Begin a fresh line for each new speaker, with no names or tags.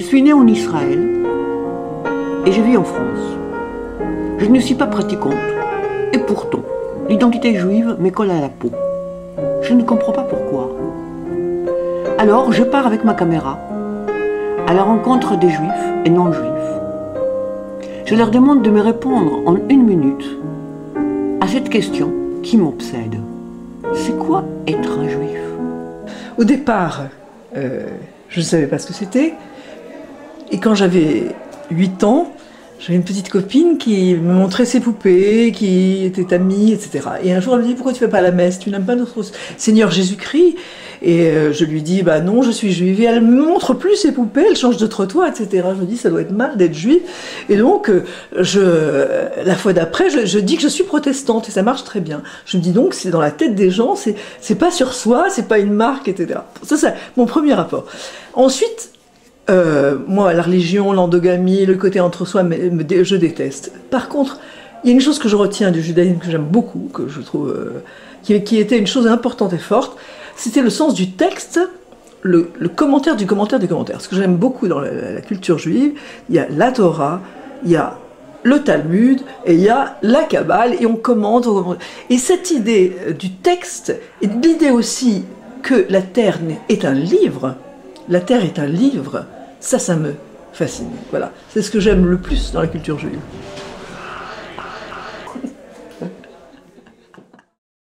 suis née en Israël et je vis en France. Je ne suis pas pratiquante et pourtant, l'identité juive me colle à la peau. Je ne comprends pas pourquoi. Alors, je pars avec ma caméra à la rencontre des juifs et non-juifs. Je leur demande de me répondre en 1 minute à cette question qui m'obsède. C'est quoi être un juif?
Au départ, je ne savais pas ce que c'était. Et quand j'avais 8 ans, j'avais une petite copine qui me montrait ses poupées, qui était amie, etc. Et un jour, elle me dit, pourquoi tu ne fais pas la messe? Tu n'aimes pas notre Seigneur Jésus-Christ? Et je lui dis, bah non, je suis juive. Et elle me montre plus ses poupées, elle change de trottoir, etc. Je me dis, ça doit être mal d'être juive. Et donc, la fois d'après, je dis que je suis protestante, et ça marche très bien. Je me dis donc, c'est dans la tête des gens, c'est pas sur soi, c'est pas une marque, etc. Ça, c'est mon premier rapport. Ensuite, moi, la religion, l'endogamie, le côté entre soi, je déteste. Par contre, il y a une chose que je retiens du judaïsme que j'aime beaucoup, que je trouve, qui était une chose importante et forte, c'était le sens du texte, le commentaire du commentaire du commentaire. Ce que j'aime beaucoup dans la culture juive, il y a la Torah, il y a le Talmud, et il y a la Kabbale, et on commente. Et cette idée du texte, et l'idée aussi que la terre est un livre, ça me fascine. Voilà, c'est ce que j'aime le plus dans la culture juive.